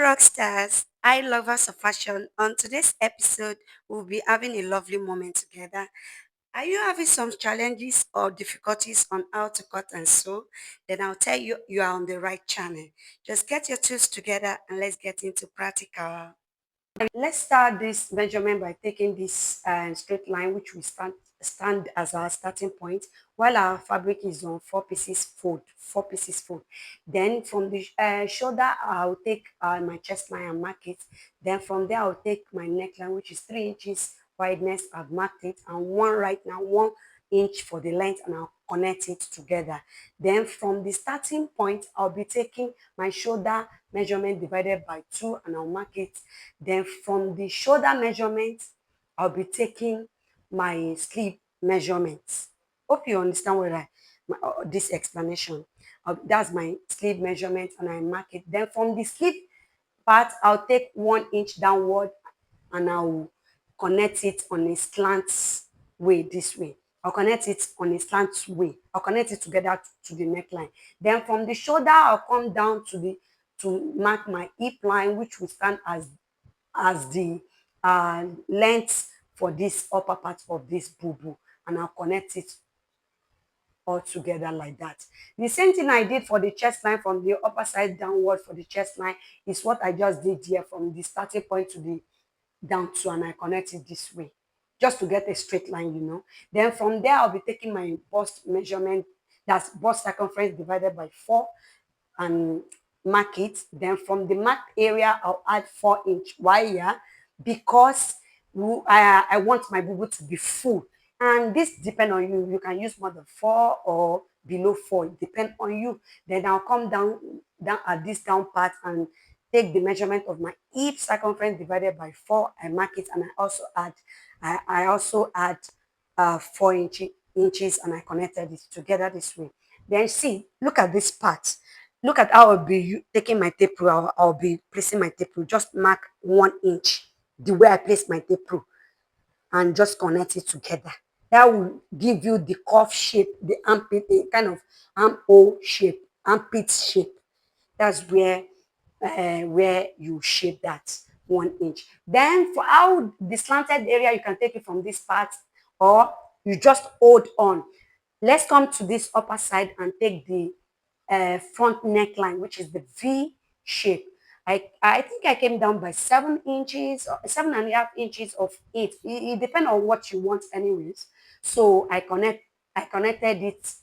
rock stars, I lovers of fashion. On today's episode, we'll be having a lovely moment together. Are you having some challenges or difficulties on how to cut and sew? Then I'll tell you you are on the right channel. Just get your tools together and let's get into practical. Let's start this measurement by taking this straight line, which we stand as our starting point, while our fabric is on four pieces fold. Then from the shoulder, I'll take my chest line and mark it. Then from there, I'll take my neckline, which is 3 inches wideness. I've marked it, and one right now, 1 inch for the length, and I'll connect it together. Then from the starting point, I'll be taking my shoulder measurement divided by 2, and I'll mark it. Then from the shoulder measurement, I'll be taking my sleeve measurements. Hope you understand what this explanation. That's my sleeve measurement, and I mark it. Then from the sleeve part, I'll take 1 inch downward, and I'll connect it on a slant way this way. I'll connect it on a slant way. I'll connect it together to the neckline. Then from the shoulder, I'll come down to mark my hip line, which will stand as the length for this upper part of this bubu, and I'll connect it all together like that. The same thing I did for the chest line from the upper side downward for the chest line is what I just did here from the starting point to the down to, and I connect it this way just to get a straight line. Then from there, I'll be taking my bust measurement, that's bust circumference divided by 4, and mark it. Then from the marked area, I'll add 4 inch. Why here? Because I want my bubu to be full, and this depend on you. You can use more than 4 or below 4. It depend on you. Then I'll come down at this down part and take the measurement of my hip circumference divided by 4. I mark it, and I also add 4 inches, and I connected it together this way. Then see, look at this part. Look at how I'll be taking my tape rule. I'll be placing my tape rule. Just mark 1 inch the way I place my tape rule, and just connect it together. That will give you the cuff shape, the armpit, the kind of armhole shape, armpit shape. That's where you shape that 1 inch. Then for how the slanted area, you can take it from this part, or you just hold on. Let's come to this upper side and take the front neckline, which is the V shape. I think I came down by 7 inches, or 7.5 inches of it. It depends on what you want, anyways. So I connected it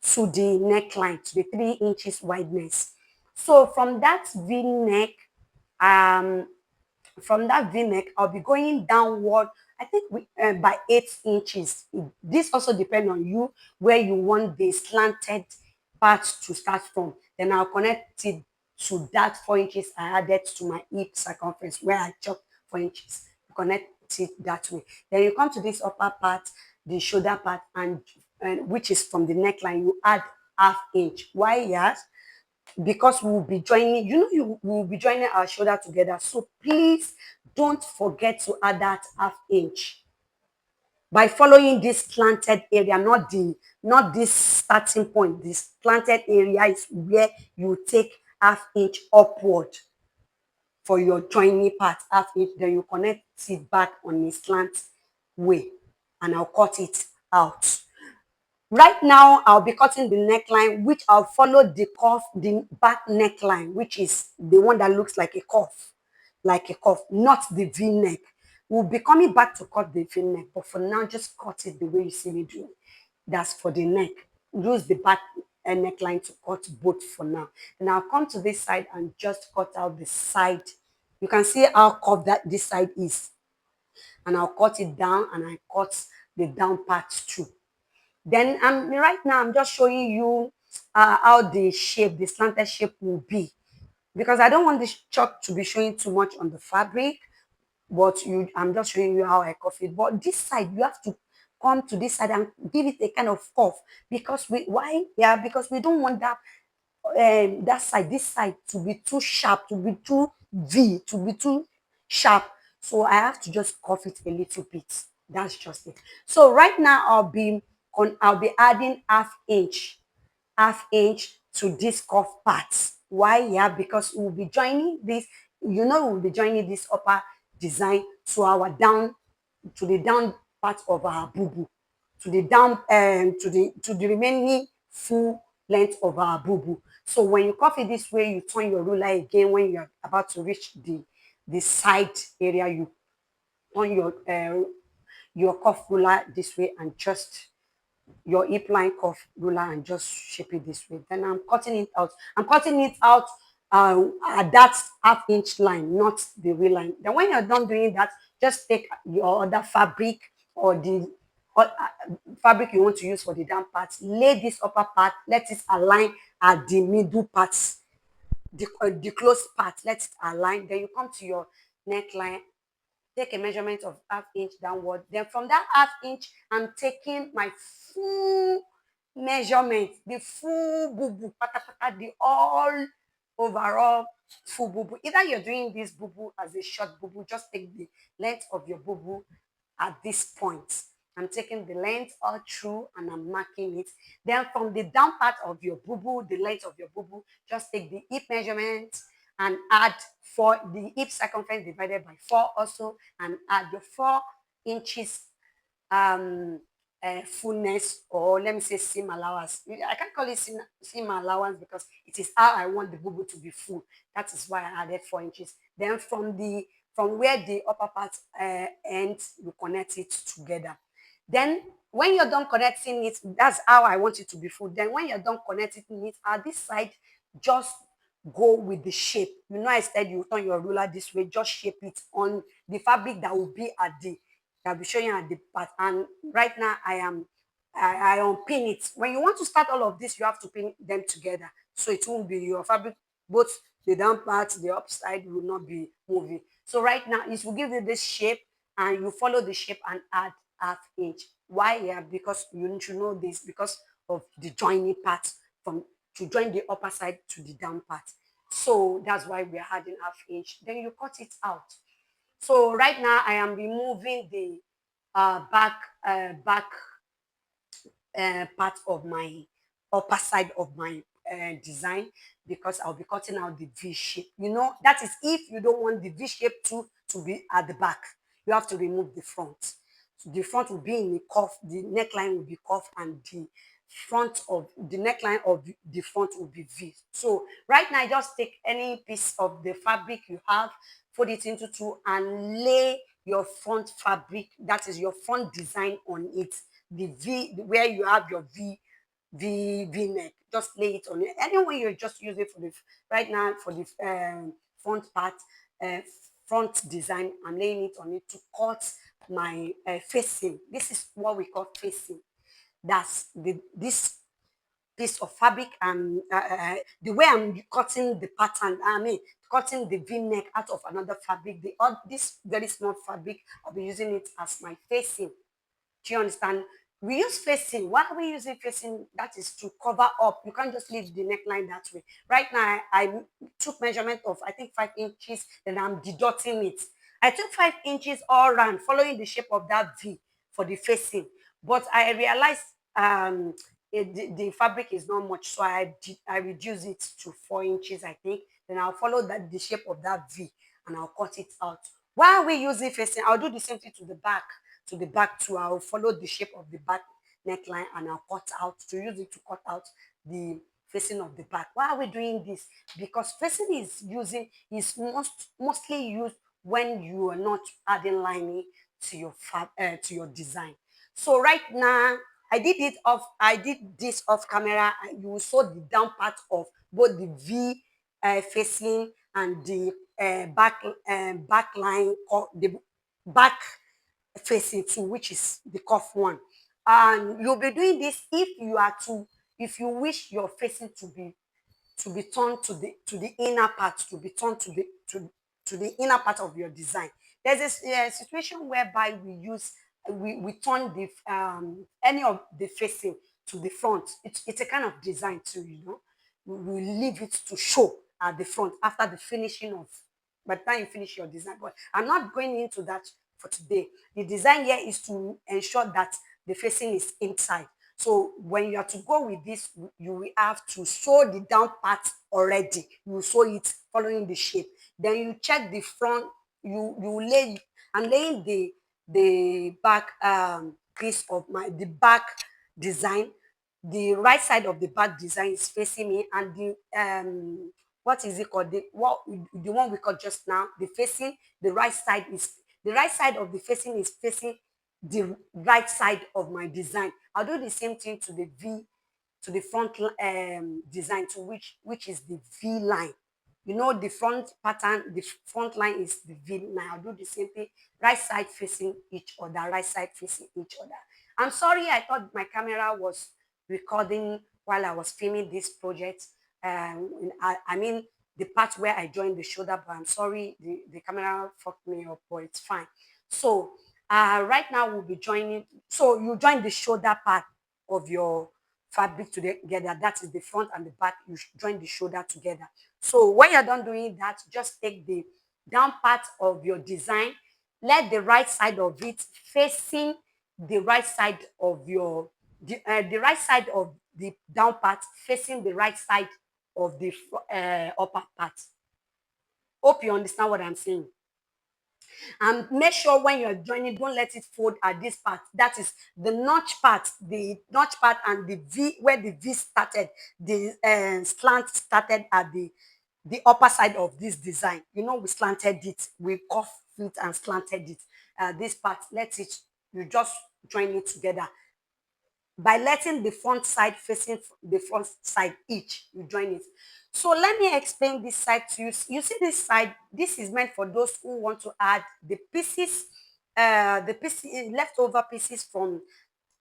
to the neckline, to the 3 inches wideness. So um, from that V-neck, I'll be going downward, I think by 8 inches. This also depends on you, where you want the slanted part to start from. Then I'll connect it to that 4 inches I added to my hip circumference, where I chopped 4 inches. Connect it that way. Then you come to this upper part, the shoulder part, and which is from the neckline, you add half inch. Why? Yes, because we'll be joining, you will be joining our shoulder together. So please don't forget to add that half inch by following this slanted area, not this starting point. This slanted area is where you take half inch upward for your joining part, half inch. Then you connect it back on a slant way, and I'll cut it out. Right now, I'll be cutting the neckline, which I'll follow the back neckline, which is the one that looks like a cuff, not the V-neck. We'll be coming back to cut the V-neck, but for now, just cut it the way you see me doing. That's for the neck. Use the back neckline to cut both for now. Then I'll come to this side and just cut out the side. You can see how curved that this side is. And I'll cut it down, and I cut the down part too. Then right now I'm just showing you how the slanted shape will be, because I don't want this chalk to be showing too much on the fabric, but I'm just showing you how I cuff it. But this side, you have to come to this side and give it a kind of cuff, because because we don't want that side, this side, to be too sharp, to be too V, to be too sharp. So I have to just cuff it a little bit. That's just it. So right now I'll be adding half inch to this cuff part. Why? Yeah, because we'll be joining this we'll be joining this upper design to our down, to the down part of our bubu, to the down to the remaining full length of our bubu. So when you cuff it this way, you turn your ruler again. When you're about to reach the side area, you turn your cuff ruler this way and just your hip line cuff ruler and just shape it this way. Then I'm cutting it out. I'm cutting it out at that half-inch line, not the real line. Then when you're done doing that, just take your other fabric or the fabric you want to use for the down part, lay this upper part, let it align at the middle parts, the close part, let it align. Then you come to your neckline, take a measurement of half-inch downward. Then from that half-inch, I'm taking my full measurement, the full bubu, pata pata, the all overall full bubu. Either you're doing this bubu as a short bubu, just take the length of your bubu at this point. I'm taking the length all through and I'm marking it. Then from the down part of your bubu, the length of your bubu, just take the hip measurement and add the hip circumference divided by 4 also, and add your 4 inches um fullness, or let me say seam allowance. I can't call it seam allowance because it is how I want the bubu to be full. That is why I added 4 inches. Then from where the upper part ends, you connect it together. Then when you're done connecting it, that's how I want it to be full. Then when you're done connecting it at this side, just go with the shape. I said you turn your ruler this way, just shape it on the fabric that will be at the I'll be showing you at the part. And right now I unpin it. When you want to start all of this, you have to pin them together. So it won't be your fabric, both the down part, the upside will not be moving. So right now it will give you this shape and you follow the shape and add half-inch. Why? Yeah, because you need to know this because of the joining part from to join the upper side to the down part. So that's why we are adding half-inch. Then you cut it out. So right now I am removing the back part of my upper side of my design because I'll be cutting out the V shape. That is if you don't want the V shape to be at the back. You have to remove the front. So the front will be in a cuff, the neckline will be cuff, and the front of the neckline of the front will be V. So right now, just take any piece of the fabric you have, fold it into two, and lay your front fabric, that is your front design on it. The V, where you have your V neck, just lay it on it. Anyway, you just use it for the right now for the front part, uh, front design. I'm laying it on it to cut my facing. This is what we call facing. That's this piece of fabric and the way I'm cutting the pattern, I mean, cutting the V-neck out of another fabric, this very small fabric, I'll be using it as my facing. Do you understand? We use facing. Why are we using facing? That is to cover up. You can't just leave the neckline that way. Right now, I took measurement of, I think, 5 inches, and I'm deducting it. I took 5 inches all around, following the shape of that V for the facing. But I realized the fabric is not much, so I reduce it to 4 inches, I think. Then I'll follow the shape of that V and I'll cut it out. Why are we using facing? I'll do the same thing to the back too. I'll follow the shape of the back neckline and I'll cut out to use it to cut out the facing of the back. Why are we doing this? Because facing is mostly used when you are not adding lining to to your design. So right now I did this off camera. You saw the down part of both the V facing and the back line, or the back facing too, which is the cuff one. And you'll be doing this if you wish your facing to be turned to the inner part, to be turned to the inner part of your design. There's this situation whereby we turn the any of the facing to the front. It's a kind of design too, we leave it to show at the front after the finishing of by the time you finish your design. But I'm not going into that for today. The design here is to ensure that the facing is inside. So when you are to go with this, you will have to sew the down part already. You sew it following the shape. Then you check the front. You lay. I'm laying the back piece of the back design. The right side of the back design is facing me, and the what is it called, the one we got just now, the facing, the right side of the facing is facing the right side of my design. I'll do the same thing to the to the front design, to which is the V line. You know, the front pattern, the front line is the V line. I'll do the same thing, right side facing each other, right side facing each other. I'm sorry, I thought my camera was recording while I was filming this project. I mean, the part where I joined the shoulder, but I'm sorry, the camera fucked me up, but it's fine. So right now we'll be joining. So you join the shoulder part of your fabric together. That is the front and the back. You join the shoulder together. So when you're done doing that, just take the down part of your design. Let the right side of it facing the right side of the right side of the down part facing the right side of the upper part. Hope you understand what I'm saying. And make sure when you're joining, don't let it fold at this part. That is the notch part and the V, where the V started, the slant started at the upper side of this design. You know, we slanted it, we cuff it and slanted it. This part, let it, you just join it together by letting the front side facing the front side each, you join it. So let me explain this side to you. You see this side, this is meant for those who want to add the pieces, leftover pieces from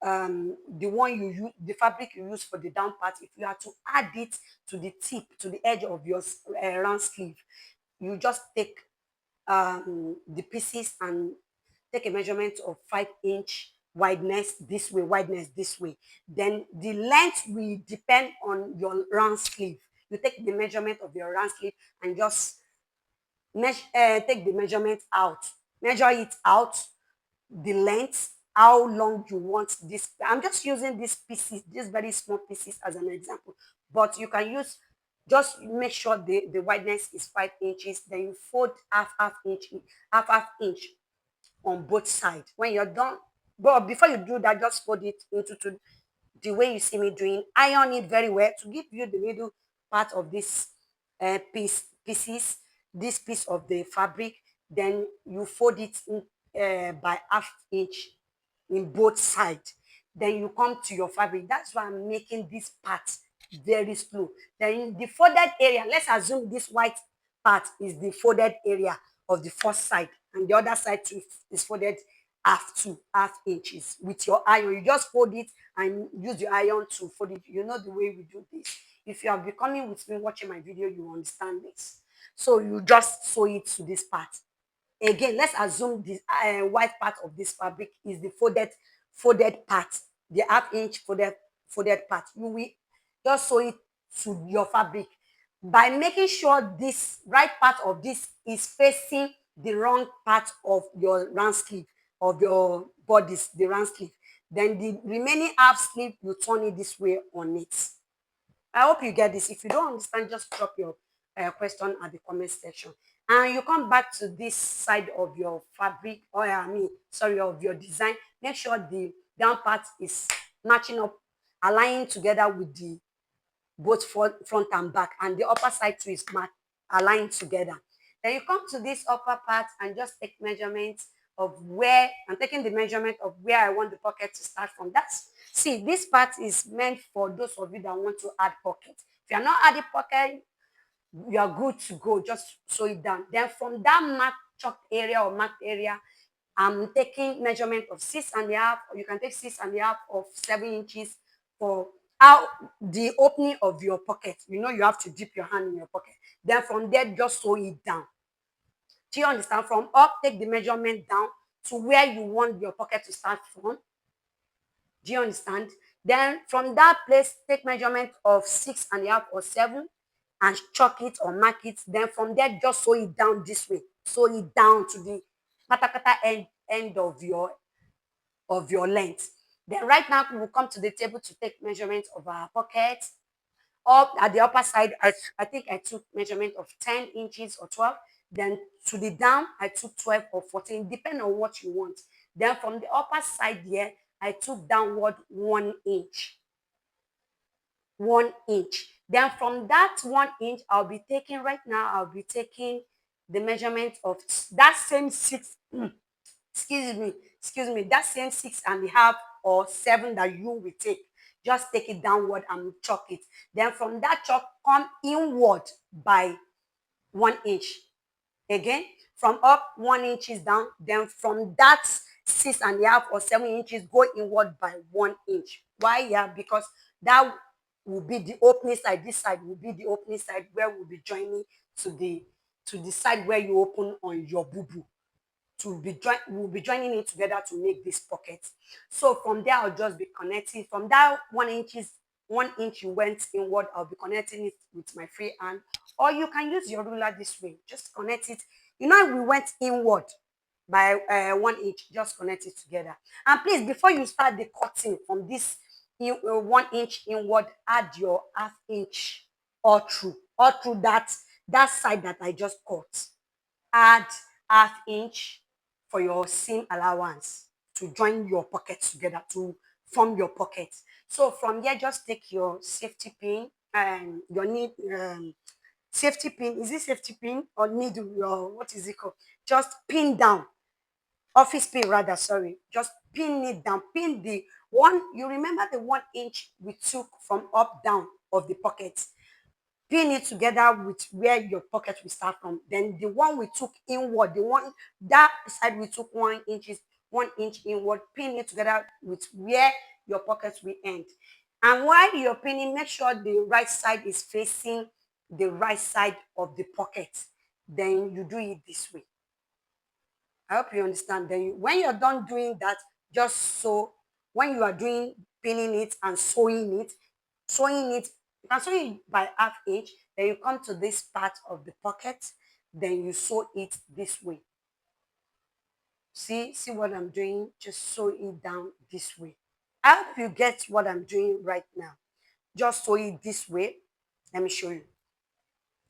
the one you use, the fabric you use for the down part. If you are to add it to the tip, to the edge of your round sleeve, you just take the pieces and take a measurement of 5-inch wideness this way. Then the length will depend on your round sleeve. You take the measurement of your round sleeve and just take the measurement out, measure it out, the length, how long you want this. I'm just using these pieces, these very small pieces as an example, but you can use, just make sure the wideness is 5 inches. Then you fold half inch on both sides. When you're done, but before you do that, just fold it into the way you see me doing. Iron it very well to give you the middle part of this pieces, this piece of the fabric. Then you fold it in, by ½ inch in both sides. Then you come to your fabric. That's why I'm making this part very slow. Then the folded area, let's assume this white part is the folded area of the first side, and the other side too is folded ½ inches. With your iron, you just fold it and use your iron to fold it. You know the way we do this. If you have been coming with me watching my video, you understand this. So you just sew it to this part. Again, let's assume the white part of this fabric is the folded part, the ½ inch folded part. You will just sew it to your fabric by making sure this right part of this is facing the wrong part of your round sleeve, of your bodice, the round sleeve. Then the remaining half sleeve, you turn it this way on it. I hope you get this. If you don't understand, just drop your question at the comment section. And you come back to this side of your fabric, or sorry, of your design. Make sure the down part is matching up, aligning together with the both front and back, and the upper side too is aligned together. Then you come to this upper part and just take measurements of where I'm taking the measurement of where I want the pocket to start from. See, this part is meant for those of you that want to add pocket. If you're not adding pocket, you are good to go. Just sew it down. Then from that chalked area or marked area, I'm taking measurement of 6.5, or you can take 6.5 of 7 inches for out the opening of your pocket. You know, you have to dip your hand in your pocket. Then from there, just sew it down. Do you understand? From up, take the measurement down to where you want your pocket to start from. Do you understand? Then from that place, take measurement of 6.5 or 7 and chalk it or mark it. Then from there, just sew it down this way. Sew it down to the end of your length. Then right now, we'll come to the table to take measurement of our pocket. Up at the upper side, I think I took measurement of 10 inches or 12. then to the down I took 12 or 14, depending on what you want. Then from the upper side here I took downward 1 inch, 1 inch. Then from that 1 inch, I'll be taking right now, I'll be taking the measurement of that same six, excuse me, that same 6.5 or 7 that you will take. Just take it downward and chalk it. Then from that chalk, come inward by 1 inch. Again, from up 1 inches down, then from that 6.5 or 7 inches, go inward by 1 inch. Why? Yeah, because that will be the opening side. This side will be the opening side where we'll be joining to the side where you open on your bubu. We'll be joining it together to make this pocket. So from there, I'll just be connecting from that 1 inch you went inward. I'll be connecting it with my free hand, or you can use your ruler this way. Just connect it. You know, we went inward by 1 inch. Just connect it together. And please, before you start the cutting from this 1 inch inward, add your half inch all through that side that I just cut. Add half inch for your seam allowance to join your pockets together to form your pocket. So from here, just take your safety pin and your need safety pin. Is it safety pin or needle? Or what is it called? Just pin down. Office pin rather, sorry. Just pin it down. Pin the one. You remember the 1 inch we took from up down of the pocket. Pin it together with where your pocket will start from. Then the one we took inward, the one that side we took 1 inch, 1 inch inward, pin it together with where your pocket will end. And while you're pinning, make sure the right side is facing the right side of the pocket. Then you do it this way. I hope you understand. Then when you're done doing that, just sew. When you are doing pinning it and sewing it, you can sew it by half inch. Then you come to this part of the pocket. Then you sew it this way. See what I'm doing? Just sew it down this way. I hope you get what I'm doing right now. Just sew it this way. Let me show you.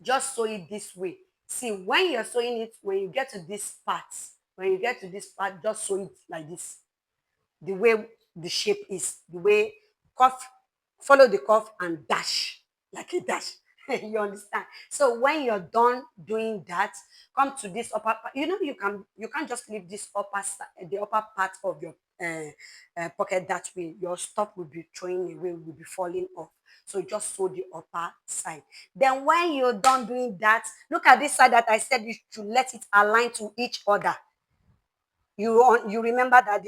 Just sew it this way. See, when you're sewing it, when you get to this part, just sew it like this. The way the shape is, the way cuff, follow the cuff and dash, like a dash. You understand? So when you're done doing that, come to this upper part. You know, you can't just leave this the upper part of your pocket that way. Your stuff will be throwing away, will be falling off. So just sew the upper side. Then when you're done doing that, look at this side that I said you should let it align to each other. You remember that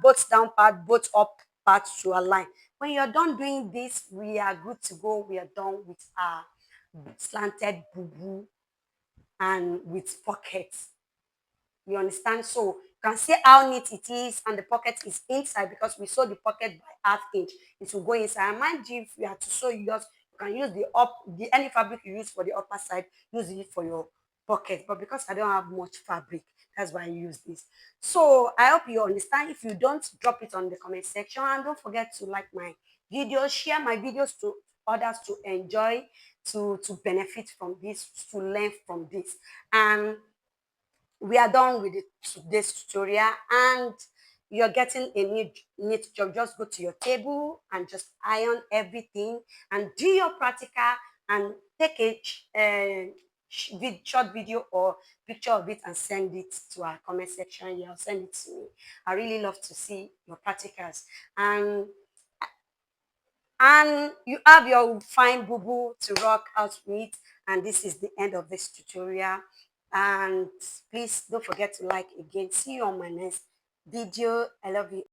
both down part, both up parts to align. When you're done doing this, we are good to go. We are done with our slanted bubu and with pockets. You understand? So you can see how neat it is, and the pocket is inside because we sew the pocket by half inch. It will go inside. And mind you, if you have to sew, you can use the any fabric you use for the upper side, use it for your pocket. But because I don't have much fabric, that's why I use this. So I hope you understand. If you don't, drop it on the comment section, and don't forget to like my videos, share my videos to others to enjoy, to benefit from this, to learn from this. And we are done with this tutorial, and you're getting a neat job. Just go to your table and just iron everything and do your practical, and take a short video or picture of it and send it to our comment section. Yeah, send it to me. I really love to see your practicals. And you have your fine boo to rock out with. And this is the end of this tutorial. And please don't forget to like again. See you on my next video. I love you.